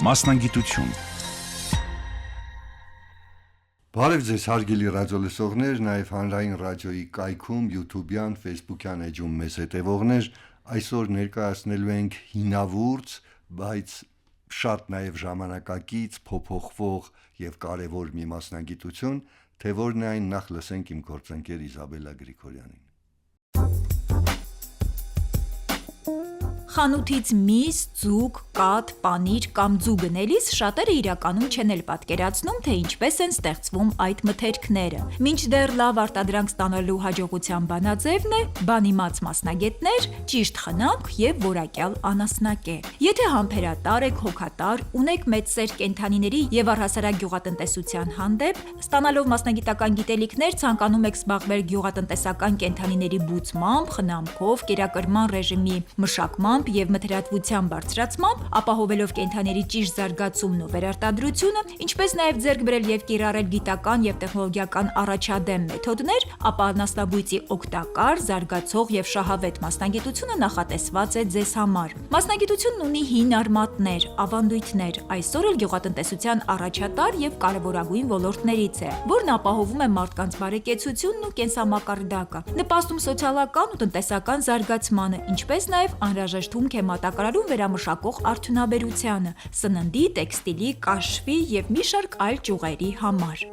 Մասնագիտություն։ Բարև ձեզ հարգելի ռադիոլսողներ, նաև հանրային ռադիոյի կայքում, YouTube-յան, Facebook-յան էջում մեզ հետևողներ, այսօր ներկայացնելու ենք հինավուրց, բայց շատ նաև ժամանակակից, փոփոխվող եւ կարևոր մի մասնագիտություն, թե որն է այն, նախ լսենք իմ գործընկեր Իզաբելլա Գրիգորյանին։ Խանութից միս, ձուկ, կաթ, պանիր կամ ձու գնելիս շատերը իրականում չեն էլ պատկերացնում, թե ինչպես են ստեղծվում այդ մթերքները։ Մինչդեռ լավ արտադրանք ստանալու հաջողության բանաձևն է բանիմաց մասնագետներ, ճիշտ խնամք եւ որակյալ անասնակեր։ Եթե համբերատար եք, հոգատար, ունեք մեծ սեր կենդանիների եւ առհասարակ գյուղատնտեսության հանդեպ, ստանալով մասնագիտական գիտելիքներ ցանկանում եք զբաղվել գյուղատնտեսական կենդանիների բուծմամբ, խնամքով, կերակրման ռեժիմի մշակմամբ եւ մթերատվության բարձրացմամբ, ապահովելով կենդանիների ճիշտ զարգացումն ու վերարտադրությունը, ինչպես նաեւ ձեռք բերել եւ կիրառել գիտական եւ տեխնոլոգիական առաջադեմ մեթոդներ, ապա անասնաբույծի օգտակար, զարգացող եւ շահավետ մասնագիտությունը նախատեսված է ձեզ համար։ Մասնագիտությունն ունի հին արմատներ, ավանդույթներ, այսօր էլ գյուղատնտեսության առաջատար եւ կարեւորագույն ոլորտներից է, որն ապահովում է մարդկանց բարեկեցությունն ու կենսամակարդակը, նպաստում սոցիալական ու տնտեսական զարգացմանը, ինչպես նաեւ անհրաժեշտ հումք է մատակարարում վերամշակող արդյունաբերությանը, սննդի, տեքստիլի, կաշվի եւ մի շարք այլ ճյուղերի համար։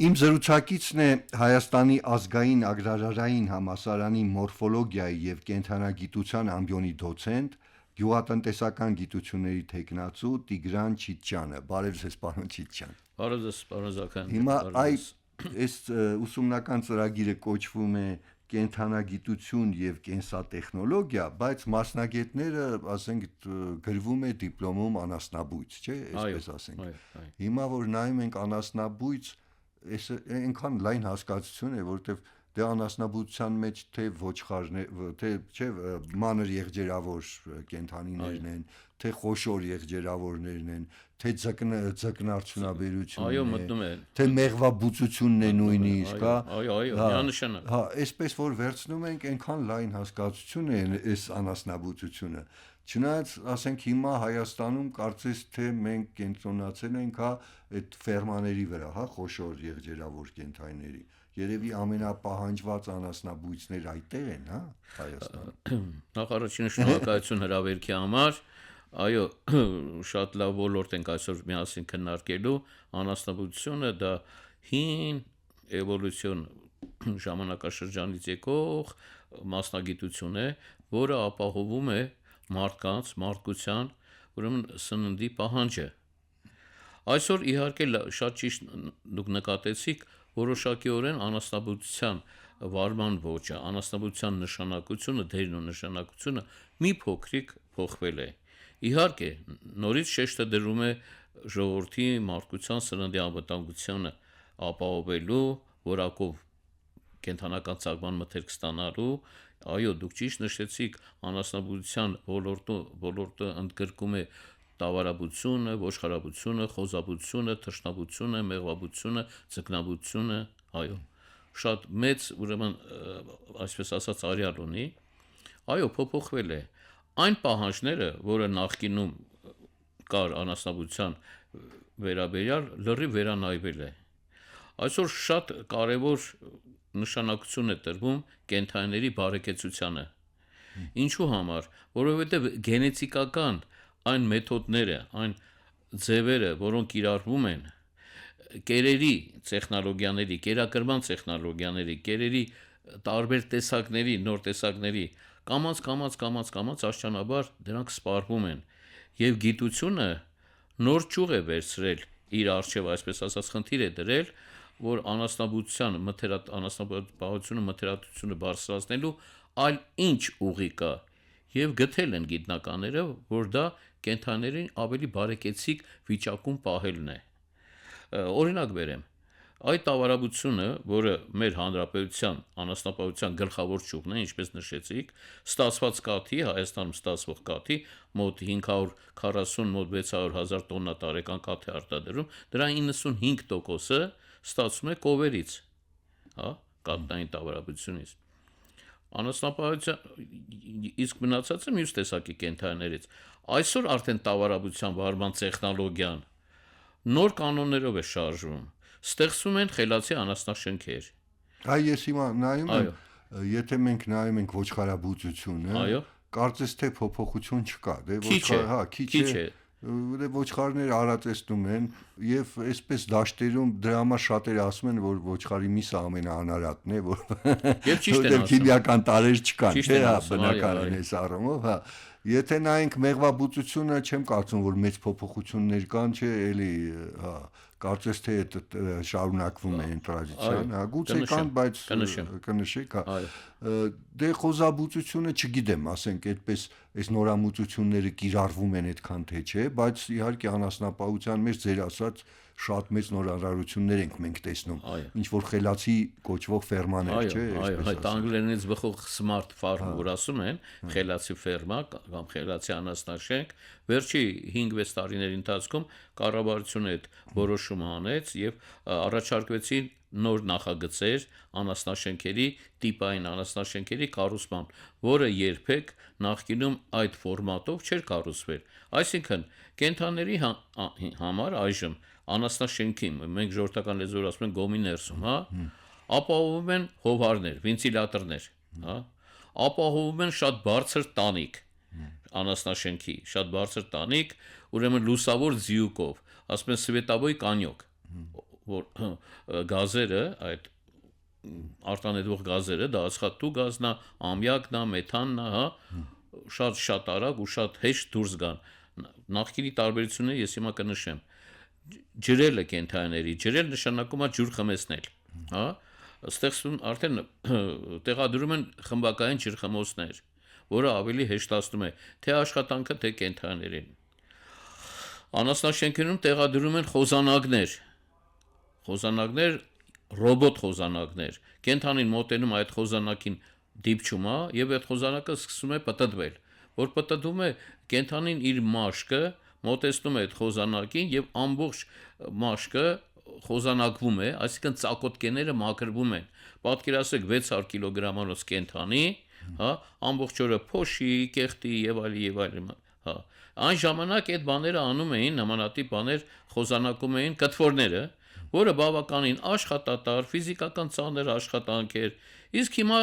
Իմ զրուցակիցն է Հայաստանի ազգային ագրարային համալսարանի մորֆոլոգիայի եւ կենդանագիտության ամբիոնի դոցենտ, գյուղատնտեսական գիտությունների թեկնածու Տիգրան Չիթչյանը։ Բարև ձեզ, պարոն Չիթչյան։ Բարև ձեզ, պարոն Զաքարյան։ Հիմա այս ուսումնական ծրագիրը կոչվում է կենդանագիտություն եւ կենսատեխնոլոգիա, բայց մասնագետները, ասենք, գրվում է դիպլոմում անասնաբույծ, չէ՞, այսպես ասենք։ Հիմա որ նայում ենք անասնաբույծ, այս այնքան լայն հասկացություն է, որովհետեւ դե անասնաբուծության մեջ թե ոչխարներ, թե չէ, մանր եղջերավոր կենդանիներն են, թե խոշոր եղջերավորներն են, թե ձկնարդյունաբերությունն է, այո, մտնում է, թե մեղվաբուծությունն է նույնիսկ, այո, միանշանակ։ Հա, այսպես որ վերցնում ենք այնքան լայն հասկացություն է այս անասնաբուծությունը։ Չնայած, ասենք, հիմա Հայաստանում կարծես թե մենք կենտրոնացել ենք այդ ֆերմաների վրա, խոշոր եղջերավոր կենդանիների։ Երևի ամենապահանջված անասնաբույծներ այդտեղ են, Հայաստանում։ Նախ առաջին շնորհակալություն հրավերքի համար։ Այո, շատ լավ ոլորտ ենք այսօր միասին քննարկելու։ Անասնաբուծությունը դա հին էվոլյուցիոն ժամանակաշրջանից եկող մասնագիտություն է, որը ապահովում է մարդկանց, մարդկության, ուրեմն սննդի պահանջը։ Այսօր իհարկե շատ ճիշտ դուք նկատեցիք, որոշակիորեն անասնաբուծության վարման ոճը, անասնաբուծության նշանակությունը, դերն ու նշանակությունը մի փոքրիկ փոխվել է։ Իհարկե, նորից շեշտը դրում է ժողովրդի մարդկության սննդի անվտանգությունը ապահովելու, որակով կենդանական ծագման մթերք ստանալու։ Այո, դուք ճիշտ նշեցիք, անասնաբուծության ոլորտը ընդգրկում է տավարաբուծությունը, ոչխարաբուծությունը, խոզաբուծությունը, թռչնաբուծությունը, մեղվաբուծությունը, ձկնաբուծությունը, այո, շատ մեծ, ուրեմն, այսպես ասած, արյալ ունի։ Այո, փոփոխվել է։ Այն պահանջները, որը նախկինում կար անասնաբուծության վերաբերյալ, լրիվ վերանայվել է։ Այսօր շատ կարևոր նշանակություն է տրվում կենդանիների բարեկեցությանը։ Ինչու համար, որովհետև գենետիկական այն մեթոդները, այն ձևերը, որոնք կիրառվում են, կերերի տեխնոլոգիաների, կերակրման տեխնոլոգիաների, կերերի տարբեր տեսակների, նոր տեսակների, կամաց աշճանաբար դրանք սպառվում են, եւ գիտությունը նոր ճյուղ է վերցրել իր առջև, այսպես ասած, խնդիր է դրել, որ անասնաբուծության անասնապահությունը մթերատվությունը բարձրացնելու այլ ինչ ուղի կա, եւ գտել են գիտնականները, որ դա կենդանիներին ավելի բարեկեցիկ վիճակում պահելն է։ Օրինակ բերեմ, այդ տավարաբուծությունը, որը մեր հանրապետության անասնապահության գլխավոր ճյուղն է, ինչպես նշեցիք, ստացված կաթի, Հայաստանում ստացվող կաթի մոտ 540, մոտ 600,000 տոննա տարեկան կաթ է արտադրում, դրա 95%-ը ստացվում է կովերից, կաթնային տավարաբուծությունից։ Անասնապահության իսկ մնացածը մյուս տեսակի կենդանիներից։ Այսօր արդեն տավարաբուծության վարման տեխնոլոգիան նոր կանոններով է շարժվում։ Ստեղծվում են խելացի անասնաշնքեր։ Այ ես հիմա նայում եմ, եթե մենք նայում ենք ոչխարաբուծությունը, կարծես թե փոփոխություն չկա, դե քիչ է։ Ոչխարները արածեցնում են եւ այսպես դաշտերում դրա համար շատերը ասում են, որ ոչխարի միսը ամենաանարատն է, որ Եվ ճիշտ են ասում։ քիմիական տարեր չկան, Ճիշտ են չէ՞, ասում, բնական են այս առումով, Եթե նայենք մեղվաբուծությունը, չեմ կարծում, որ մեծ փոփոխություններ կան, չէ, էլի, կարծես թե շարունակվում է այն տրադիցիան, գուցե կան, բայց կնշեք, դե խոզաբուծությունը չգիտեմ, ասենք այդպես այս նորամուծությունները կիրառվում են այդքան թե չէ, բայց իհարկե անասնապահության մեջ ձեր ասած շատ մեծ նորարարություններ ենք մենք տեսնում, ինչ որ խելացի կոչվող ֆերմաներ, չէ, այդ անգլերենից բխող smart farm, որ ասում են, խելացի ֆերմա կամ խելացի անասնաշենք, վերջի 5-6 տարիների ընթացքում կառավարությունը այդ որոշումը անեց եւ առաջարկվեցին նոր նախագծեր անասնաշենքերի տիպային անասնաշենքերի կառուցման, որը երբեք նախկինում այդ ֆորմատով չէր կառուցվել։ Այսինքն կենդանիների համար այժմ անասնաշենքի, մենք ժողովրդական լեզվով ասում ենք գոմի ներսում, ապահովում են հովհարներ, վենտիլյատորներ, ապահովում են շատ բարձր տանիք անասնաշենքի, շատ բարձր տանիք, ուրեմն լուսավոր ձիուկով, ասում են սվետավոյ կանյոկ, որ գազերը, այդ արտանետվող գազերը, դա ածխաթթու գազն է, ամյակն է, մեթանն է, շատ արագ ու շատ հեշտ դուրս գան։ Նախկինի տարբերությունը ես հիմա կնշեմ։ Ջրելը կենդանիների, ջրել նշանակում է ջուր խմեցնել, ստեղծում արդեն տեղադրում են խմբակային ջրխմոցներ, որը ավելի հեշտացնում է թե աշխատանքը, թե կենդանիներին։ Անասնաշենքերում տեղադրում են խոզանակներ, ռոբոտ խոզանակներ, կենդանին մոտենում այդ խոզանակին դիպչում է եւ այդ խոզանակը սկսում է պտտվել, որ պտտվում է կենդանին իր մաշկը մոտեցնում է այդ խոզանակին եւ ամբողջ մաշկը խոզանակվում է, այսինքն ծակոտկեները մաքրվում են։ Պատկերացրեք 600 կիլոգրամանոց կենդանի, ամբողջ օրը փոշի, կեղտի եւ այլն, Այն ժամանակ այդ բաները անում էին նմանատիպ բաներ խոզանակում էին կտվորները, որը բավականին աշխատատար, ֆիզիկական ծանր աշխատանք էր։ Իսկ հիմա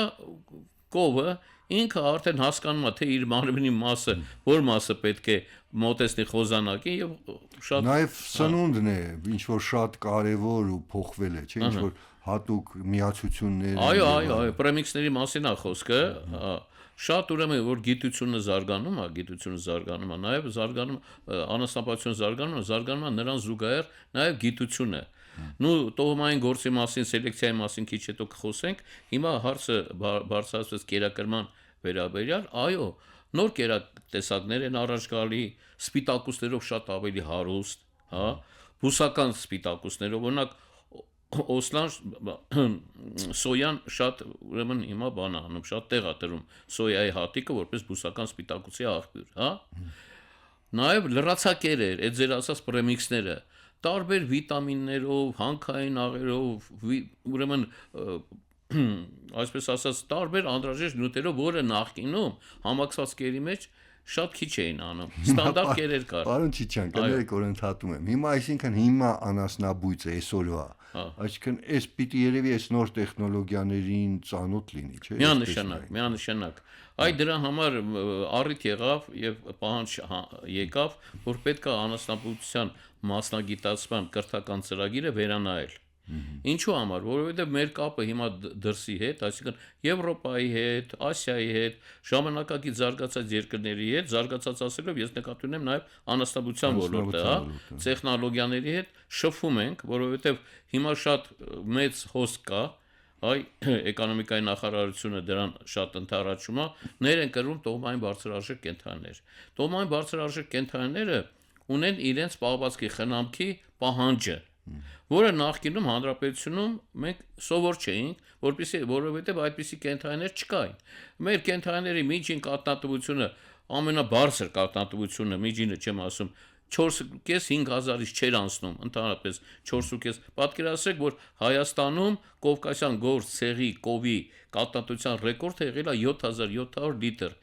կովը ինքը արդեն հասկանում է, թե իր մարմնի մասը, որ մասը պետք է մոտեցնի խոզանակին եւ շատ Նաեւ սնունդն է, ինչ որ շատ կարեւոր ու փոխվել է, չէ՞, ինչ որ հատուկ միացություններ։ Այո, պրեմիքսների մասին է խոսքը, շատ ուրեմն որ գիտությունը զարգանում է, նաեւ զարգանում զարգանում է նրան զուգահեռ նաեւ գիտությունը։ Տոհմային գործի մասին, սելեկցիայի մասին քիչ հետո կխոսենք։ Հիմա հարցը բարձրացվեց կերակրման վերաբերյալ, այո, նոր կերատեսակներ են առաջ գալի, սպիտակուցներով շատ ավելի հարուստ, բուսական սպիտակուցներով, օրինակ Օսլան սոյան շատ ուրեմն հիմա բան անում, շատ տեղ է տրում սոյայի հատիկը որպես բուսական սպիտակուցի աղբյուր, Նաև լրացակերեր, այդ ձեր ասած պրեմիքսները, տարբեր վիտամիններով, հանքային աղերով, ուրեմն այսպես ասած տարբեր անհրաժեշտ նյութերով, որը նախկինում համակցվածքերի մեջ շատ քիչ էին անում։ Ստանդարտ կերեր կար։ Պարոն Չիչյան, կներեք, որ ընդհատում եմ։ Հիմա այսինքն հիմա անասնաբույծը այսօրվա, այսինքն այս պիտի երևի այս նոր տեխնոլոգիաներին ծանոթ լինի, չէ՞։ Միանշանակ։ Այդ դրա համար առիթ եղավ եւ պահանջ եկավ, որ պետք է անասնաբուծության մասնագիտացման կրթական ծրագիրը վերանայել։ Ինչու համար, որովհետև մեր կապը հիմա դրսի հետ, այսինքն Եվրոպայի հետ, Ասիայի հետ, ժամանակակից զարգացած երկրների հետ, զարգացած ասելով ես նկատի ունեմ նաև անասնաբուծության ոլորտը, տեխնոլոգիաների հետ շփվում ենք, որովհետև հիմա շատ մեծ հոսք կա, էկոնոմիկայի նախարարությունը դրան շատ ընդառաջում է, ներ են կրում տոհմային բարձրարժեք կենդանիներ։ Տոհմային բարձրարժեք կենդանիները ունեն իրենց պահվածքի խնամքի պահանջը, որը նախկինում հանրապետությունում մենք սովոր չէինք, որովհետև այդպիսի կենդանիներ չկային։ Մեր կենդանիների միջին կաթնատվությունը, ամենաբարձր կաթնատվությունը, միջինը չեմ ասում, 4.500-ից չէր անցնում, ընդհանրապես 4.5։ Պատկերացրեք, որ Հայաստանում Կովկասյան գործ ցեղի կովի կաթնատության ռեկորդը եղել է 7700 լիտր։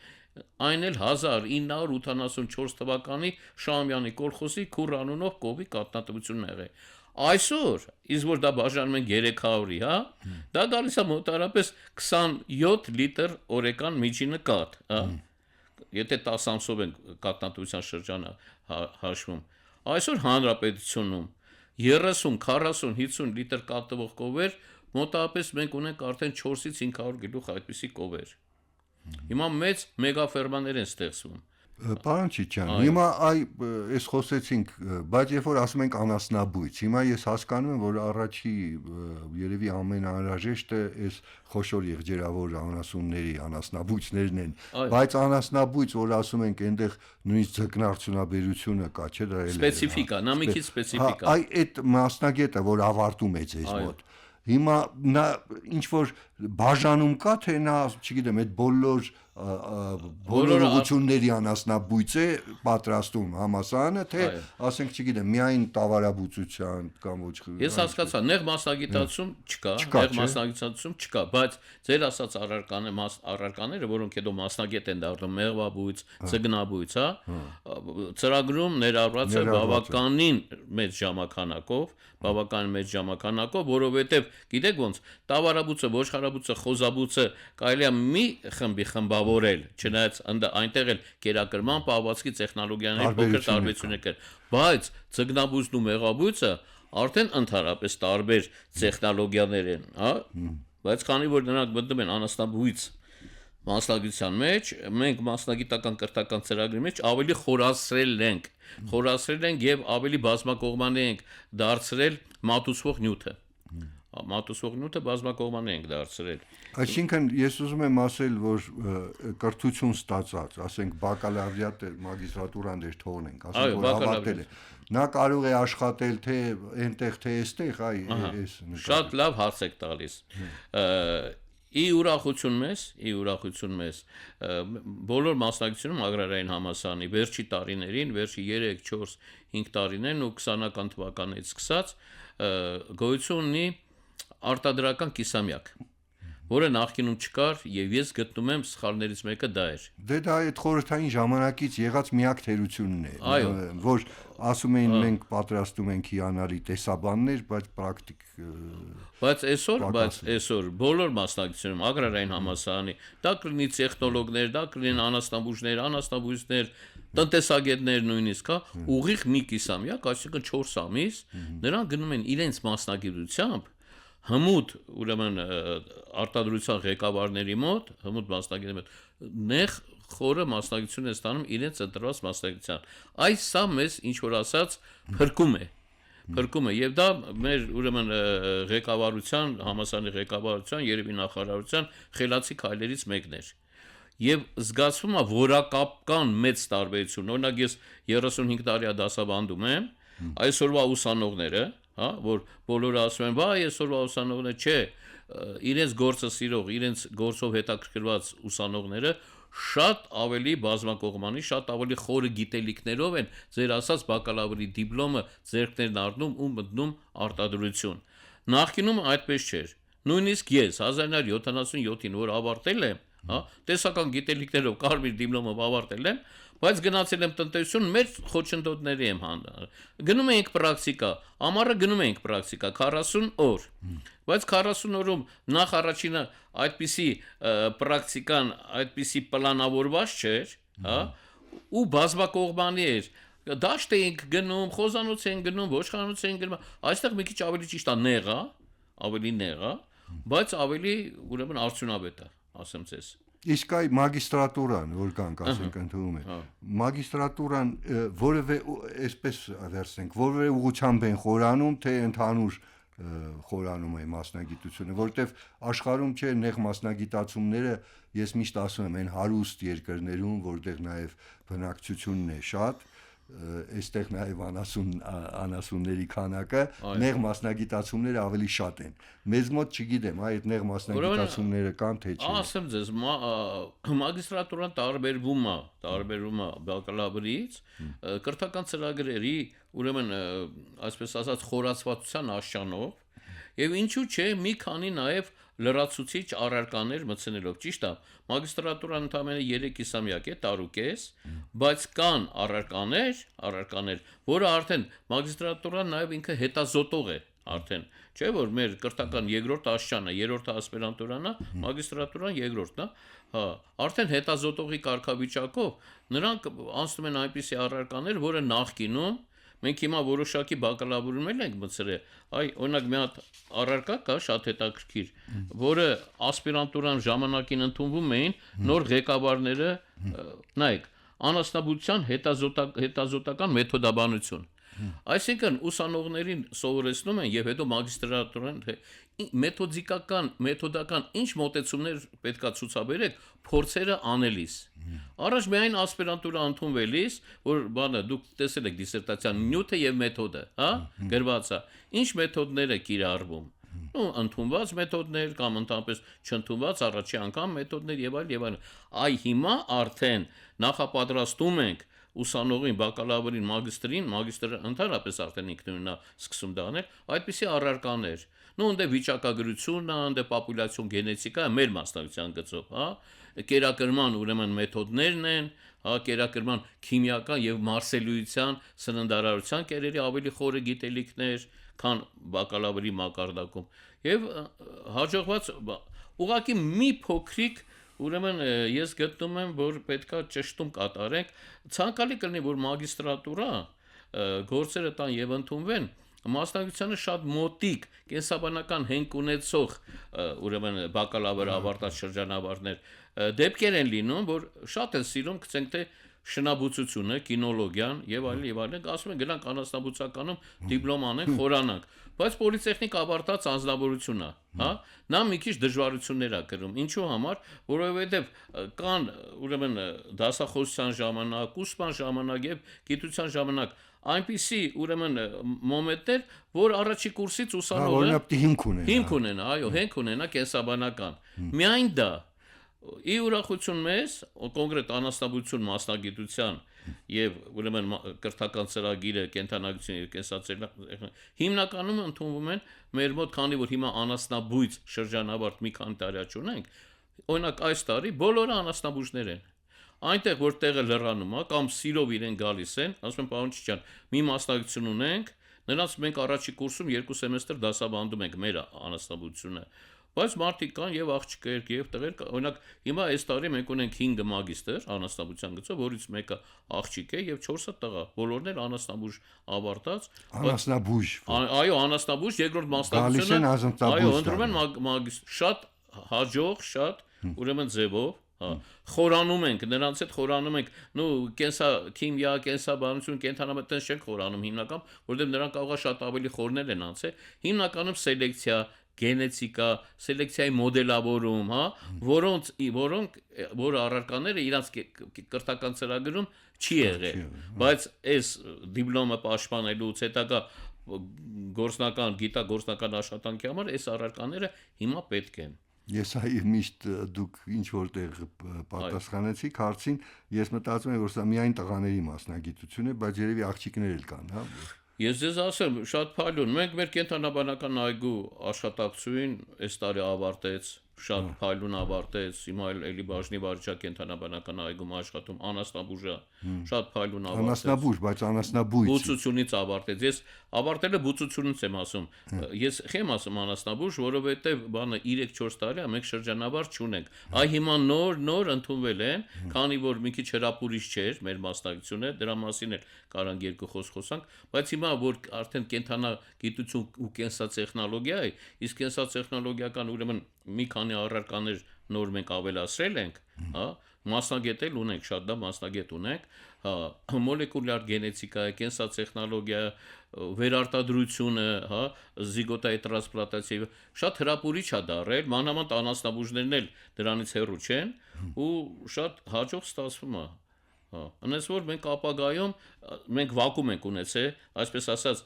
Այն էլ 1984 թվականի Շահումյանի կոլխոսի քուր անունով կովի կաթնատվությունն եղել։ Այսօր, իսկ որ դա բաժանում են 300-ի, հա, դա գալիս է մոտարապես 27 լիտր օրեկան միջինը կաթ, հա։ Եթե 10 ամսով են կաթնատվության շրջանը հաշվում։ Այսօր հանրապետությունում 30, 40, 50 լիտր կաթվող կովեր մոտարապես մենք ունենք արդեն 4-ից 500 գլուխ այդպիսի կովեր։ Հիմա մեծ մեգաֆերմաներ են ստեղծվում։ Պարոն Չիչյան, հիմա այս խոսեցինք, բայց երբ որ ասում ենք անասնաբույծ, հիմա ես հասկանում եմ, որ առաջի երևի ամենաանհրաժեշտը այս խոշոր եղջերավոր անասունների անասնաբույծներն են, բայց անասնաբույծ, որ ասում ենք, այնտեղ նույնիսկ ձկնարդյունաբերությունը կա, չէ՞ դա Սպეციფიკա, նա մի քիչ սպეციფիկա։ Այդ մասնագետը, որ ավարտում է ձեզ մոտ, հիմա նա ինչ որ բաժանում կա, թե նա, չգիտեմ, այդ բոլոր ուղղությունների անասնաբույծ է պատրաստում համասարանը, թե ասենք, չգիտեմ, միայն տավարաբուծության կամ ոչ։ Ես հասկացա, նեղ մասնագիտացում չկա, նեղ մասնագիտացում չկա, բայց ձեր ասած առարկաները, որոնք հետո մասնագետ են դառնում, մեղվաբույծ, ձկնաբույծ, հա, ծրագրում ներառված է բավականին մեծ ժամանակով, որովհետև գիտեք ոնց, տավարաբույծը, ոչխարաբույծը, խոզաբույծը կարելի է մի խմբի խմբավորել, չնայած այնտեղ էլ կերակրման պահվածքի տեխնոլոգիաների փոքր տարբերություններ կան, բայց ձկնաբույծն ու մեղվաբույծը արդեն ընդհանրապես տարբեր տեխնոլոգիաներ են, հա, բայց քանի որ նրանք մտնում են անասնաբույծ մասնագիտության մեջ, մենք մասնագիտական կրթական ծրագրի մեջ ավելի խորացրել ենք եւ ավելի բազմակողմանի ենք դարձրել մատուցվող նյութը։ Մատուցվող նյութը բազմակողմանի ենք դարձրել։ Այսինքն ես ուզում եմ ասել, որ կրթություն ստացած, ասենք բակալավրիատ մագիստրատուրան դեր թողնենք, ասենք որ հավատել է։ Նա կարող է աշխատել թե այնտեղ թե այստեղ, այս շատ լավ հարց եք տալիս։ Ի ուրախություն մեզ, բոլոր մասնակցությունում agrarային համալսարանի վերջի տարիներին, վերջի 3, 4, 5 տարիներն ու 20-ական թվականից սկսած գոյություն ունի արտադրական կիսամյակ, որը նախկինում չկար եւ ես գտնում եմ սխալներից մեկը դա էր։ Դե դա այդ խորհրդային ժամանակից եղած միակ թերությունն է, որ ասում էին մենք պատրաստում ենք հիանալի տեսաբաններ, բայց պրակտիկ Բայց այսօր բոլոր մասնակցությունում agrarային համալսարանի դա կլինի տեխնոլոգներ, դա կլինեն անասնաբույծներ, տնտեսագետներ նույնիսկ, հա, ուղիղ մի կիսամյակ, այսինքն 4 ամիս, նրանք գնում են իրենց մասնագիտությամբ հմուտ, ուրեմն արտադրության ղեկավարների մոտ, հմուտ մասնագետների մոտ, նեղ խորը մասնագիտություն է ստանում իրենց ընտրված մասնագիտության։ Այս սա մեզ ինչ որ ասած փրկում է եւ դա մեր ուրեմն ղեկավարության, համալսարանի ղեկավարության, երևի նախարարության խելացի քայլերից մեկն էր։ Եվ զգացվում է որակապական մեծ տարբերություն։ Օրինակ ես 35 տարի դասավանդում եմ, այսօրվա ուսանողները, հա, որ բոլորը ասում են, «Վայ, այսօրվա ուսանողները», չէ, իրենց գործը սիրող, իրենց գործով հետաքրքրված ուսանողները շատ ավելի բազմակողմանի, շատ ավելի խորը գիտելիքներով են ձեր ասած բակալավրի դիպլոմը ձեռքներն առնում ու մտնում արտադրություն։ Նախկինում այդպես չէր։ Նույնիսկ ես 1977-ին որ ավարտել եմ, հա, տեսական գիտելիքներով կարմիր դիպլոմով ավարտել եմ, բայց գնացել եմ տնտեսություն, մեր խոչընդոտների եմ հանդիպել։ Գնում էինք պրակտիկա, ամառը գնում էինք պրակտիկա 40 օր։ Բայց 40 օրում նախ առաջինը այդպիսի պրակտիկան, այդպիսի պլանավորված չէր, հա, ու բազմակողմանի էր։ Դաշտ էինք գնում, խոզանոց էինք գնում, ոչխարանոց էինք գնում։ Այստեղ մի քիչ ավելի ճիշտ է նեղ, ավելի նեղ, բայց ավելի ուրեմն արդյունավետ է, ասեմ ձեզ։ Իսկ այ մագիստրատուրան, որ կանք ասենք ընդունում է, մագիստրատուրան որևէ այսպես վերցնենք, որևէ ուղղությամբ են խորանում, թե ընդհանուր խորանում է մասնագիտությունը, որովհետև աշխարհում չէ նեղ մասնագիտացումները, ես միշտ ասում եմ, այն հարուստ երկրներում, որտեղ նաև բնակչությունն է շատ, այստեղ նաև անասունների քանակը, նեղ մասնագիտացումները ավելի շատ են։ Մեզ մոտ չգիտեմ, այդ նեղ մասնագիտացումները կան թե չէ։ Ասեմ ձեզ, մագիստրատուրան տարբերվում է բակալավրից, կրթական ծրագրերի, ուրեմն, այսպես ասած, խորացվածության աշճանով, եւ ինչու՞ չէ, մի քանի նաև լրացուցիչ առարկաներ մտցնելով, ճիշտ է, մագիստրատուրան ընդամենը 3 է, տարուկես, բայց կան առարկաներ, որը արդեն մագիստրատուրան նաև ինքը հետազոտող է, արդեն, չէ՞ որ մեր կրթական երկրորդ աշճանը, երրորդը ասպիրանտուրան է, մագիստրատուրան երկրորդն է, հա, արդեն հետազոտողի կարգավիճակով նրանք անցնում են այնպիսի առարկաներ, որը նախկինում մենք հիմա որոշակի բակալավրում ենք մտցրել, օրինակ մի հատ առարկա կա շատ հետաքրքիր, որը ասպիրանտուրան ժամանակին ընդունվում էին նոր ղեկավարները, նայեք, անասնաբուծության հետազոտական մեթոդաբանություն։ Այսինքն ուսանողներին սովորեցնում են եւ հետո մագիստրատուրան մեթոդական ինչ մոտեցումներ պետքա ցուցաբերեք փորձերը անելիս։ Առաջ միայն ասպիրանտուրա ընդունվելիս, որ բանը դուք տեսել եք դիսերտացիան նյութը եւ մեթոդը, հա, գրված է։ Ինչ մեթոդներ է կիրառվում։ Ընդունված մեթոդներ կամ ընդհանրապես չընդունված առաջի անգամ մեթոդներ եւ այլ։ Հիմա արդեն նախապատրաստում ենք ուսանողին, բակալավրին, մագիստրին ընդհանրապես արդեն ինքնուրույն սկսում դանել, այդպիսի առարկաներ։ Ընդ վիճակագրությունն, ընդ պոպուլյացիոն գենետիկա, մեր մասնագիտության գծով, հա, կերակրման ուրեմն մեթոդներն են, հա, կերակրման քիմիական եւ մարսելիության, սննդարարության կերերի ավելի խորը գիտելիքներ, քան բակալավրի մակարդակում։ Եվ հաջողված ուղղակի մի փոքրիկ ուրեմն ես գտնում եմ, որ պետքա ճշտում կատարենք, ցանկալի կլինի, որ մագիստրատուրա գործերը տան եւ ընդունվեն, մասնագիտությանը շատ մոտիկ, կենսաբանական հենք ունեցող ուրեմն բակալավր ավարտած շրջանավարտներ դեպքեր են լինում, որ շատ են սիրում, գցենք թե շնաբուծությունը, կինոլոգիան եւ այլն, ասում են գնանք անասնաբուծականում դիպլոմ անենք, խորանանք, բայց պոլիտեխնիկ ավարտած անձնավորություն է, հա, նա մի քիչ դժվարություններ է կրում, ինչու համար, որովհետեւ կան ուրեմն դասախոսության ժամանակ, ուսման ժամանակ եւ գիտության ժամանակ այնպիսի ուրեմն մոմենտներ, որ առաջի կուրսից ուսանողը հիմք ունենա, այո, հենք ունենա կենսաբանական։ Միայն դա ի ուրախություն մեզ, կոնկրետ անասնաբուծություն մասնագիտության եւ ուրեմն կրթական ծրագիրը կենթանագիտություն եւ կենսացիական հիմնականում ընդունվում են մեր մոտ, քանի որ հիմա անասնաբույծ շրջանավարտ մի քանի տարի ունենք, օրինակ այս տարի բոլորը անասնաբույծներ են։ Այնտեղ որ տեղը լրանում է կամ սիրով իրեն գալիս են, ասում են պարոն Չիչյան, մի մասնագիտություն ունենք, նրանց մենք առաջի կուրսում 2 սեմեստր դասավանդում ենք մեր անասնաբուծությունը։ Բայց մարդիկ կան եւ աղջիկներ եւ տղեր, օրինակ հիմա այս տարի մենք ունենք 5 մագիստր անասնաբուծության գծով, որից մեկը աղջիկ է եւ 4-ը տղա, բոլորն էլ անասնաբույժ ավարտած։ Անասնաբույժ։ Այո, անասնաբույժ երկրորդ մասնագիտությունը։ Այո, ընտրում են մագիստր, շատ հաջող, շատ ուրեմն ձևով, հա, խորանում ենք, նրանց հետ խորանում ենք, քիմիա, կենսաբանություն, կենթանամեթոդ չենք խորանում հիմնական, որովհետեւ նրանք կարող է շատ ավելի խորներ են անցել, հիմնականում սելեկցիա, գենետիկա, սելեկցիայի մոդելավորում, հա, որ առարկաները իրանց կրթական ծրագրում չի եղել, բայց այս դիպլոմը պաշտպանելուց հետագա գիտագործնական աշխատանքի համար այս առարկաները հիմա պետք են։ Ես միշտ դուք ինչ որտեղ պատասխանեցիք հարցին, ես մտածում եմ, որ սա միայն տղաների մասնագիտություն է, բայց երևի աղջիկներ էլ կան, հա։ Ես ձեզ ասեմ, շատ փայլուն, մենք մեր կենթանաբանական այգու աշխատակցուին այս տարի ավարտեց, շատ փայլուն ավարտեց, հիմա էլի բաժնի վարչակ կենթանաբանական այգում աշխատում, անասնաբույժ, շատ փայլուն ավարտեց։ Անասնաբույժ, բայց անասնաբույծ։ Բուծությունից ավարտեց։ Ես ավարտելը բուծությունից եմ ասում։ Ես խեմ ասում անասնաբույժ, որովհետև բանը 3-4 տարի է մենք շրջանավարտ չունենք։ Հիմա նոր ընդունվել են, քանի որ մի քիչ հրապուրիչ չէր մեր մասնագիտությունը, դրա մասին էլ կարանք երկու խոսք խոսանք, բայց հիմա որ արդեն կենթանագիտություն ու կենսատեխնոլոգիա է, իսկ կենսատեխնոլոգիական ուրեմն մի քանի առարկաներ նոր մենք ավելացրել ենք, հա, մասնագետ ունենք, շատ դա մասնագետ ունենք, հա, մոլեկուլյար գենետիկա, կենսատեխնոլոգիա, վերարտադրությունը, հա, զիգոտայի տրանսպլանտացիա, շատ հրապուրիչ է դարել, մանավանդ անասնաբույժներն էլ դրանից հեռու չեն ու շատ հաջող ստացվում է։ Հա, այնպես որ մենք ապագայում մենք վակուում ենք ունեցել, այսպես ասած,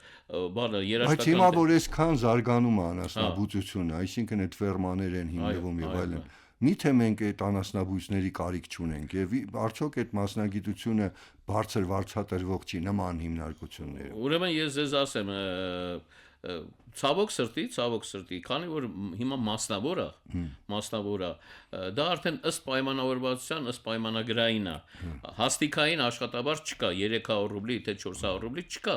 բանը Բայց երաշտական հիմա որ այսքան զարգանում է անասնաբուծությունը, այսինքն այդ ֆերմաներ են հիմնվում եւ այլն, միթե մենք այդ անասնաբույսների կարիք չունենք եւ արդյոք այդ մասնագիտությունը բարձր վարձատրվող չի նման հիմնարկությունները։ Ուրեմն ես ձեզ ասեմ, ցավոք սրտի, քանի որ հիմա մասնավոր է, դա արդեն ըստ պայմանավորվածության, ըստ պայմանագրային է։ Հաստիկային աշխատաբար չկա, 300 ռուբլի, թե 400 ռուբլի չկա։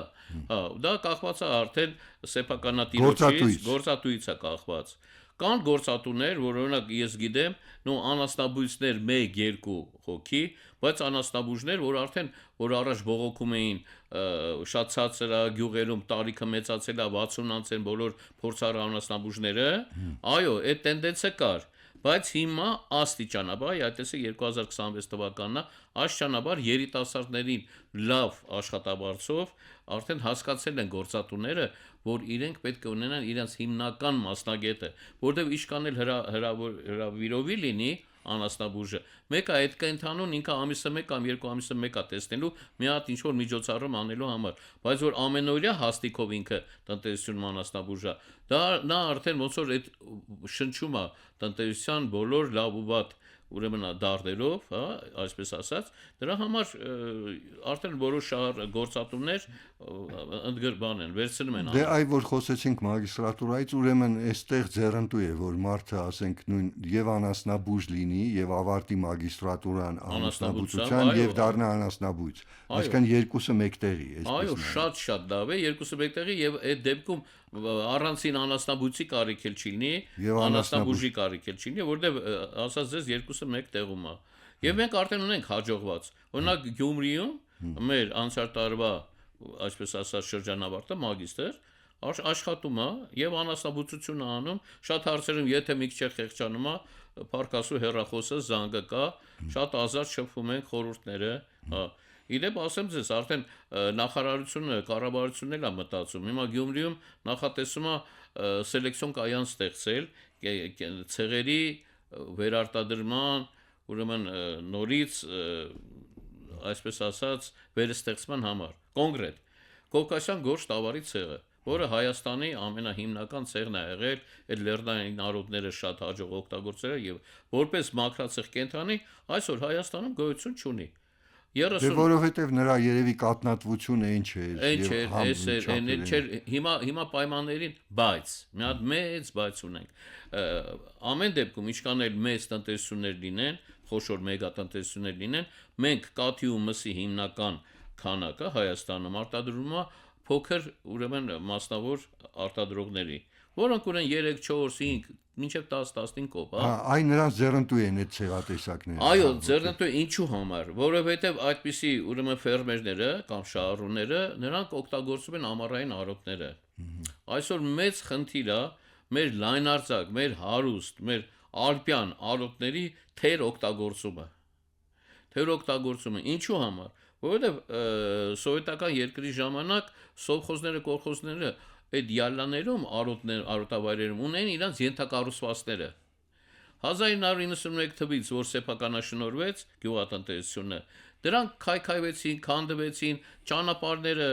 Հա, դա կախված է արդեն սեփականատիրոջից, գործատուից է կախված։ Կան գործատուներ, որ օրինակ ես գիտեմ, անասնաբույսներ 1-2 հոգի, բայց անասնաբույժներ, որ արդեն որ առաջ բողոքում էին շատ ցածր գյուղերում տարիքը մեծացել է 60-անց են բոլոր փորձառու անասնաբույժները, այո, այդ տենդենսը կար, բայց հիմա աստիճանաբար, այդտեսը 2026 թվականն է, աստիճանաբար երիտասարդներին լավ աշխատաբարձով արդեն հասկացել են գործատուները, որ իրենք պետք է ունենան իրենց հիմնական մասնագետը, որտեղ իշքան էլ հրավիրովի լինի անասնաբույժը, մեկը այդ կենթանուն ինքը ամիսը 1 կամ 2 ամիսը 1 է տեսնելու մի հատ ինչ որ միջոցառում անելու համար, բայց որ ամենօրյա հաստիկով ինքը տնտեսություն անասնաբույժը, նա արդեն ոնց որ այդ շնչում է տնտեսության բոլոր լավ ու վատ ուրեմն դարդերով, հա, այսպես ասած, դրա համար արդեն որոշ շահր գործատուներ ընդգրկան են, վերցնում են։ Դե այ որ խոսեցինք մագիստրատուրայից, ուրեմն այստեղ ձեռնտու է, որ մարդը, ասենք, նույն եւ անասնաբույժ լինի եւ ավարտի մագիստրատուրան անասնաբուծության եւ դառնա անասնաբույծ։ Այսինքն երկուսը մեկտեղի, այսպես։ Այո, շատ լավ է, երկուսը մեկտեղի եւ այդ դեպքում առանցին անասնաբույծի կարիք էլ չի լինի, անասնաբույժի կարիք էլ չի լինի, որտեղ ասած ձեզ երկուսը մեկ տեղում է։ Եվ մենք արդեն ունենք հաջողված։ Օրինակ Գյումրիում մեր անցյալ տարվա, այսպես ասած, շրջանավարտը մագիստր աշխատում է եւ անասնաբուծություն է անում, շատ հարցերում եթե մի քիչ խեղճանում է, փարկասու հեռախոսը զանգը կա, շատ ազատ շփվում են խորհուրդները, հա։ Իդեպ ասեմ ձեզ, արդեն նախարարությունը, կառավարությունն էլ է մտածում։ Հիմա Գյումրիում նախատեսում է սելեկցիոն կայան ստեղծել ցեղերի վերարտադրման, ուրեմն նորից, այսպես ասած, վերստեղծման համար։ Կոնկրետ Կովկասյան գորշ տավարի ցեղը, որը Հայաստանի ամենահիմնական ցեղն է եղել, այդ լեռնային արոտները շատ հաջող օգտագործել է եւ որպես մաքրացեղ կենտրոնի այսօր Հայաստանում գոյություն չունի։ Դե որովհետև նրա երևի կատնատվությունը ինչ չէր, հիմա պայմաններին, բայց մի հատ մեծ բայց ունենք։ Ամեն դեպքում ինչքան էլ մեծ տնտեսություններ լինեն, խոշոր մեգատնտեսություններ լինեն, մենք կաթի ու մսի հիմնական քանակը Հայաստանում արտադրում է փոքր ուրեմն մասնավոր արտադրողների, որոնք ունեն 3, 4, 5 մինչև 10-15 կոպ, հա։ Այ նրանց ձեռնտու են այդ ցեղատեսակները։ Այո, ձեռնտու ինչու համար, որովհետև այդպիսի ուրեմն ֆերմերները կամ շահառուները նրանք օգտագործում են ամառային արոտները։ Այսօր մեծ խնդիր է մեր լայնարձակ, մեր հարուստ, մեր ալպյան արոտների թեր օգտագործումը։ Ինչու համար, որովհետև սովետական երկրի ժամանակ սովխոզները, կոլխոզները այդ յալլաներում արոտավայրերում ունեն իրենց ենթակառուցվածքները 1991 թվականից որ սեփականաշնորհվեց գյուղատնտեսությունը դրանք քայքայվեցին, քանդվեցին, ճանապարհները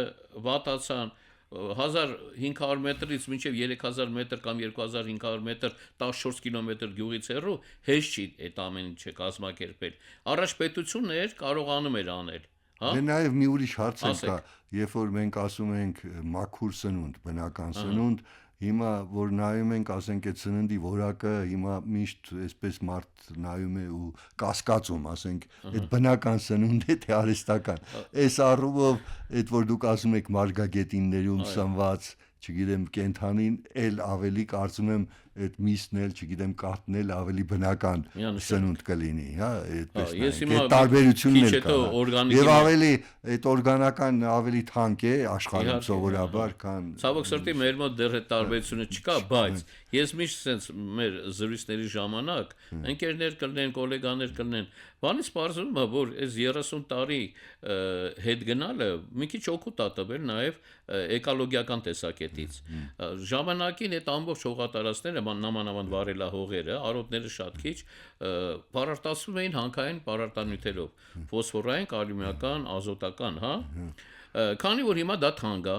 վատացան 1500 մետրից մինչև 3000 մետր կամ 2500 մետր 14 կիլոմետր գյուղից հեռու հեշտ չի այդ ամեն ինչը կազմակերպել առաջ պետություններ կարողանում էր անել Դե նաև մի ուրիշ հարց կա, երբ որ մենք ասում ենք մաքուր սնունդ, բնական սնունդ, հիմա որ նայում ենք, ասենք այդ սննդի որակը հիմա միշտ այսպես մարդ նայում է ու կասկածում, ասենք, այդ բնական սնունդ է թե արհեստական։ Այս առումով, այդ որ դուք ասում եք մարգագետիններում սնված, չգիտեմ, կենթանին էլ ավելի կարծում եմ այդ միսն էլ, չգիտեմ, կաթն էլ ավելի բնական սնունդ կլինի, հա, այդպես նայեք, այդ տարբերությունն էլ կա։ Եվ ավելի այդ օրգանական ավելի թանկ է աշխարհում սովորաբար, քան Ցավոք սրտի մեր մոտ դեռ այդ տարբերությունը չկա, բայց ես միշտ sense մեր զրույցների ժամանակ ընկերներ կլինեն, գոլեգաներ կլինեն, բանից պարզվում է, որ այս 30 տարի հետ գնալը մի քիչ օգուտ է տվել նաև էկոլոգիական տեսակետից։ կետից ժամանակին այդ ամբողջ հողատարածքները նամանավանդ վարելահողերը արոտները շատ քիչ պարարտացվում էին հանքային պարարտանյութերով ֆոսֆորային, կալիումական, ազոտական, հա քանի որ հիմա դա թանկ է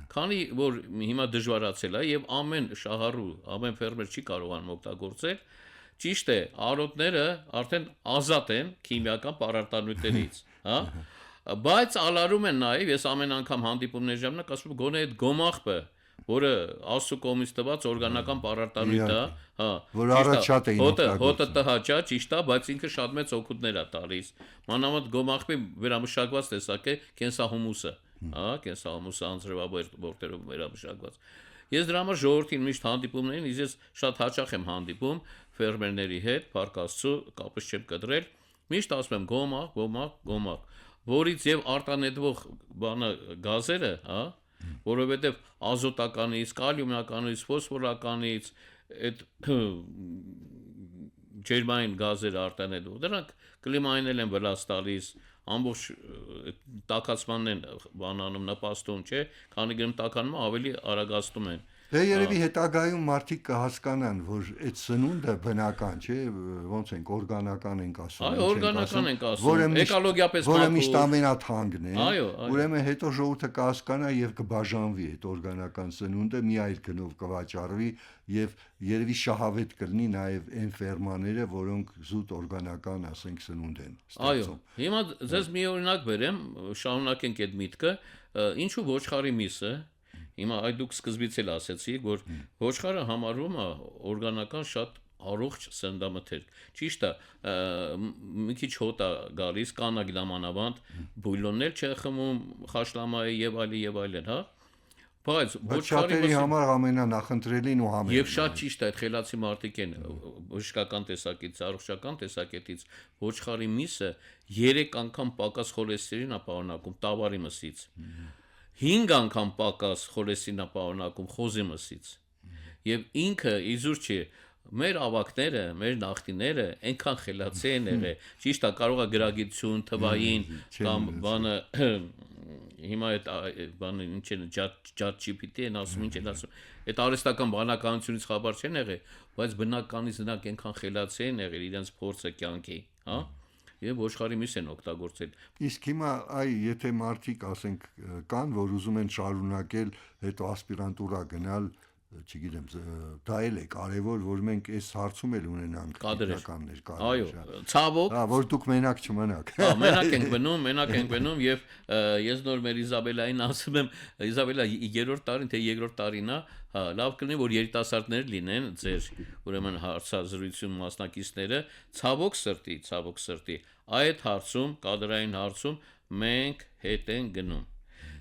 քանի որ հիմա դժվարացել է եւ ամեն շահառու ամեն ֆերմեր չի կարողանում օգտագործել ճիշտ է, արոտները արդեն ազատ են քիմիական պարարտանյութերից, հա? Բայց ալարում են նաև, ես ամեն անգամ հանդիպումների ժամանակ ասում եմ, գոնե այդ գոմաղբը, որը Աստծո կողմից տված օրգանական պարարտանյութ է, հա, որ առաջ շատ էին հոտը տհաճա, ճիշտ է, բայց ինքը շատ մեծ օգուտներ է տալիս։ Մանավանդ գոմաղբի վերամշակված տեսակ է կենսահումուսը, հա, կենսահումուսը անձրևաբորտերով վերամշակված։ Ես դրա համար ժողովրդին միշտ հանդիպումներին, ես շատ հաճախ եմ հանդիպում ֆերմերների հետ, Փառք Աստծո, կապս չեմ կտրել, միշտ ասում եմ գոմաղ, որից եւ արտանետվող բանը գազերը, հա, որովհետեւ ազոտականից, կալիումականից, ֆոսֆորականից այդ ջերմային գազերը արտանետվող, դրանք կլիմային են վնաս տալիս, ամբողջ տաքացմանն են բանանում նպաստում, չէ, քանի գնում տաքանում ավելի արագացնում են։ Դե երևի հետագայում մարդիկ կհասկանան, որ այդ սնունդը բնական չէ, ոնց ենք օրգանական ենք ասում, այո, օրգանական ենք ասում, էկոլոգիապես որը միշտ ամենաթանկն է, այո, ուրեմն հետո ժողովուրդը կհասկանա եւ կբաժանվի այդ օրգանական սնունդը մի այլ գնով կվաճառվի եւ երևի շահավետ կլինի նաեւ այն ֆերմաները, որոնք զուտ օրգանական, ասենք, սնունդ են Այո, ստեղծում։ հիմա ձեզ մի օրինակ բերեմ, շարունակենք այդ միտքը, ինչու ոչխարի միսը Հիմա այդ դուք սկզբից էլ ասացիք, որ ոչխարը համարվում է օրգանական շատ առողջ սննդամթերք։ Ճիշտ է, մի քիչ հոտ է գալիս, կանագ նամանավանդ, բույլոններ չի խմում, խաշլամայի եւ այլն, հա։ Բայց ոչխարի համար ամենանախընտրելին ու համերգն Եվ շատ ճիշտ է, այդ խելացի մարդիկ են բժշկական տեսակետից, առողջական տեսակետից, ոչխարի միսը 3 անգամ պակաս խոլեստերին է պարունակում տավարի մսից։ 5 անգամ պակաս խոլեստերին է պարունակում խոզի մսից։ Եվ ինքը իզուր չի մեր ավակները, մեր նախնիները այնքան խելացի են եղել, ճիշտ է, կարող է գրագիտություն, թվային կամ բանը հիմա այդ բանը ինչ են ChatGPT են ասում, ինչ են ասում, այդ արհեստական բանականությունից խաբար չեն եղել, բայց բնականից նրանք այնքան խելացի են եղել իրենց փորձը կյանքի, հա? Եվ ոչխարի միս են օգտագործել։ Իսկ հիմա եթե մարդիկ ասենք կան, որ ուզում են շարունակել հետո ասպիրանտուրա գնալ, չգիտեմ, դա էլ է կարևոր, որ մենք այս հարցում էլ ունենանք քննարկումներ կարևոր։ Այո, ցավոք, որ դուք մենակ չմնաք։ Մենակ ենք բնում եւ ես նոր մեր Իզաբելային ասում եմ, Իզաբելա 3-րդ տարին թե 2-րդ տարին է, լավ կլինի որ երիտասարդներ լինեն ձեր ուրեմն հարցազրույցում մասնակիցները, ցավոք սրտի, այդ հարցում, կադրային հարցում մենք հետ են գնում։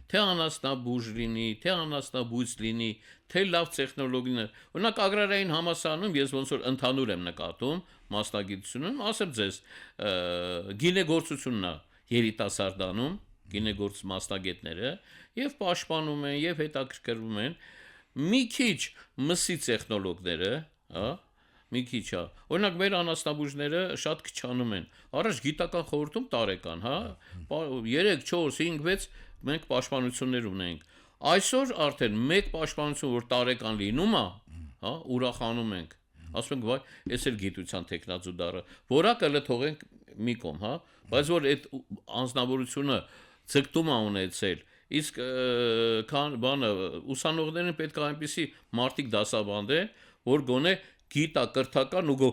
Թե անասնաբուժ լինի, թե անասնաբույծ լինի, թե լավ տեխնոլոգիաներ։ Օրինակ ագրարային համալսարանում ես ոնց որ ընդհանուր եմ նկատում մասնագիտությունում, ասեմ ձեզ, գինեգործությունն է երիտասարդանում, գինեգործ մասնագետները եւ պաշտպանում են եւ հետաքրքրվում են մի քիչ մսի տեխնոլոգները, հա, մի քիչ է։ Օրինակ մեր անասնաբուժները շատ քչանում են։ Առաջ գիտական խորհրդում տարեկան, հա, 3, 4, 5, 6 մենք պաշտպանություններ ունենք։ Այսօր արդեն մեկ պաշտպանություն որ տարեկան լինում է, հա, ուրախանում ենք։ Ասում ենք, վայ, էս էլ գիտության տեխնացու դառը։ Որակը լը թողենք մի կողմ, հա, բայց որ այդ անձնավորությունը ցկտում է ունեցել։ Իսկ բանը ուսանողներին պետք է այնպեսի մարդիկ դասավանդեն, որ գոնե գիտակրթական ու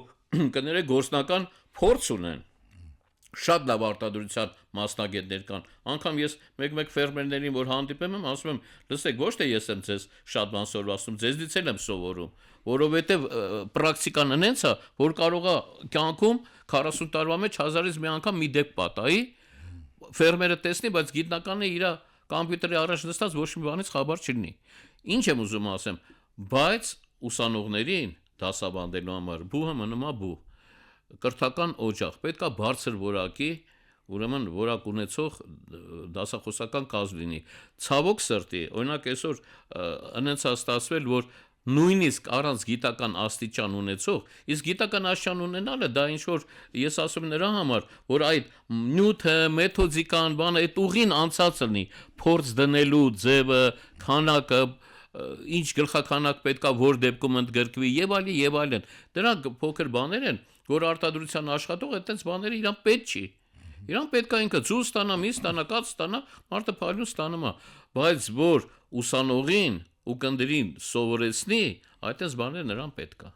կներե գործնական փորձ ունեն։ Շատ լավ արտադրության մասնագետներ կան։ Անկամ ես մեկ ֆերմերներին որ հանդիպեմ եմ, ասում եմ, լսեք, ոչ թե ես եմ ձեզ շատ բան սովորում, ձեզնից էլ եմ սովորում, որովհետև պրակտիկան այնց է, որ կարող է կյանքում 40 տարվա մեջ 1000-ից մի անգամ մի դեպք պատահի, ֆերմերը տեսնի, բայց գիտնականը իր կոմպյուտերի առաջ նստած ոչ մի բանից խաբար չլինի։ Ինչ եմ ուզում ասեմ, բայց ուսանողներին դասավանդելու համար բուհը մնում է բուհ։ Կրթական օջախ պետքա բարձր որակի, ուրեմն որակ ունեցող դասախոսական կազմ լինի։ Ցավոք սրտի, օրինակ այսօր այնց է ստացվել, որ նույնիսկ առանց գիտական աստիճան ունեցող, իսկ գիտական աստիճան ունենալը դա ինչ որ ես ասում նրա համար, որ այդ նյութը, մեթոդիկան, բանը այդ ուղին անցած լինի, փորձ դնելու ձևը, քանակը, ինչ գլխականակ պետքա որ դեպքում ընդգրկվի եւ այլն, դրանք փոքր բաներ են, որ արտադրության աշխատող այդպես բաները իրան պետք չի, իրան պետքա ինքը ծուս ստանա, մի ստանա, կաթ ստանա, մարդը փայլուն ստանում է, բայց որ ուսանողին ու կնդրին սովորեցնի, այդպես բաներ նրան պետքա։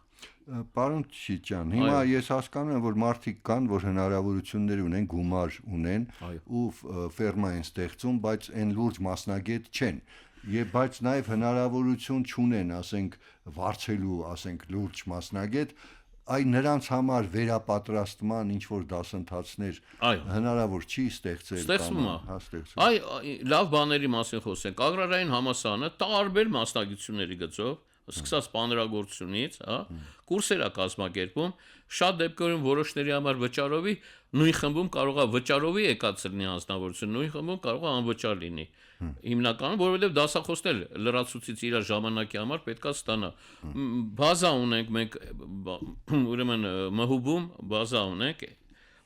Պարոն Չիչյան, հիմա ես հասկանում եմ, որ մարդիկ կան, որ հնարավորություններ ունեն, գումար ունեն ու ֆերմա են ստեղծում, բայց այն լուրջ մասնագետ չեն։ Եվ բայց նաև հնարավորություն չունեն, ասենք, վարձելու, ասենք, լուրջ մասնագետ, այ նրանց համար վերապատրաստման ինչ որ դասընթացներ հնարավոր չի ստեղծել։ Ստեղծվում է։ Այ լավ բաների մասին խոսենք։ Ագրարային համալսարանը տարբեր մասնագիտությունների գծով սկսած պանրագործությունից, կուրսեր է կազմակերպում, շատ դեպքերում որոշների համար վճարովի, նույն խմբում կարող է վճարովի եկած լինի անձնավորություն, նույն խմբում կարող է անվճար լինի։ Հիմնականում, որովհետև դասախոսներ լրացուցից իր ժամանակի համար պետքա ստանա։ Բազա ունենք մենք, ուրեմն Մհուբում բազա ունենք,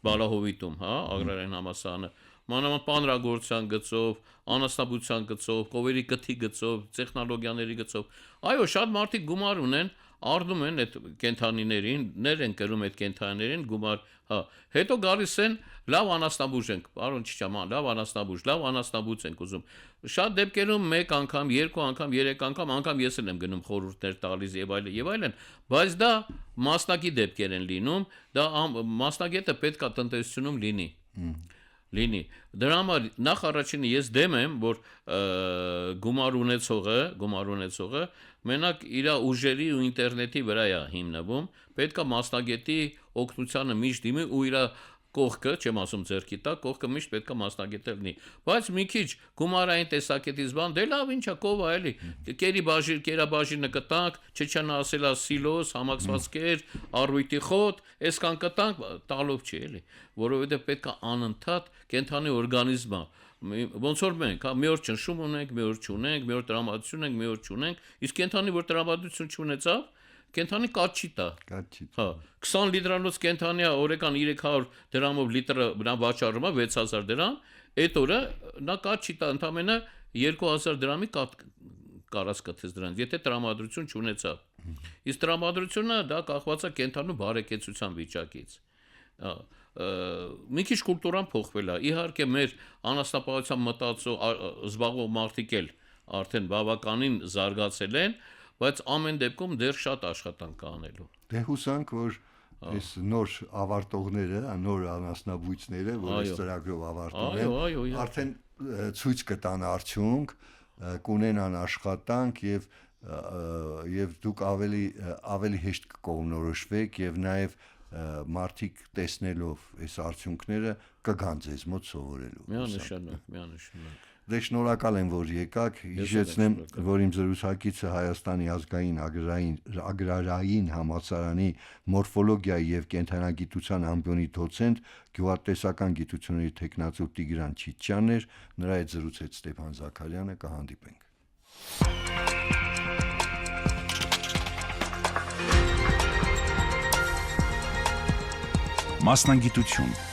Բալահովիտում, ագրարային համալսարանը, մանավանդ պանրագործության գծով, անասնաբուծության գծով, կովերի կթի գծով, տեխնոլոգիաների գծով։ Այո, շատ մարդիկ գումար ունեն, առնում են այդ կենթանիներին, ներ են կրում այդ կենթանիներին գումար, հետո գալիս են լավ անասնաբուժ ենք, պարոն Չիչյան, լավ անասնաբուծ ենք ուզում։ Շատ դեպքերում մեկ անգամ, երկու անգամ, երեք անգամ ես եմ գնում խորհուրդներ տալիս եւ այլն, բայց դա մասնակի դեպքեր են լինում, դա մասնագետը պետք է տնտեսությունում լինի։ Դրա համար նախ առաջինը ես դեմ եմ, որ գումար ունեցողը մենակ իր ուժերի ու ինտերնետի վրա է հիմնվում, պետք է մասնագետի օգնությանը միշտ դիմի ու իր կողքը, չեմ ասում ձեռքի տակ, կողքը միշտ պետք է մասնագետը լինի։ Բայց մի քիչ գումարային տեսակետից բան, դե լավ, ինչա կովա էլի։ Կերաբաժինը կտանք, Չիչյանը ասելա սիլոս, համակցվածքեր, առույթի խոտ, այսքան կտանք, տալով չի էլի, որովհետև պետք է անընդհատ կենթանի օրգանիզմը ոնց որ մենք, մի օր ճնշում ունենք, մի օր չունենք, մի օր տրամադրություն ունենք, մի օր չունենք, իսկ կենթանի որ տրամադրություն չունեցավ, կենթանի կաթ չի տա։ 20 լիտրանոց կենթանի օրական 300 դրամով լիտրը նա վաճառում է 6000 դրամ, այդ օրը նա կաթ չի տա, ընդամենը 2000 դրամի կաթ կարած կթես դրանից, եթե տրամադրություն չունեցավ։ Իսկ տրամադրությունը դա կախված է կենթանու բարեկեցության վիճակից։ Մի քիչ կուլտուրան փոխվել է։ Իհարկե մեր անասնապահությամբ մտածող զբաղվող մարդիկ էլ արդեն բավականին զարգացել են, բայց ամեն դեպքում դեռ շատ աշխատանք կա անելու։ Դե հուսանք, որ այս նոր ավարտողները, նոր անասնաբույծները, որ այս ծրագրով ավարտել են, արդեն ցույց կտան արդյունք, կունենան աշխատանք եւ դուք ավելի հեշտ կկողմնորոշվեք եւ նաեւ մարդիկ տեսնելով այս արդյունքները կգան ձեզ մոտ սովորելու։ Միանշանակ։ Դե շնորհակալ եմ, որ եկաք։ Հիշեցնեմ, որ իմ զրուցակիցը Հայաստանի ազգային agrarային համալսարանի մորֆոլոգիայի եւ կենթանագիտության ամբիոնի դոցենտ, գյուղատնտեսական գիտությունների թեկնածու Տիգրան Չիչյանն էր, նրա հետ զրուցեց Ստեփան Զաքարյանը, կհանդիպենք։ Մասնագիտություն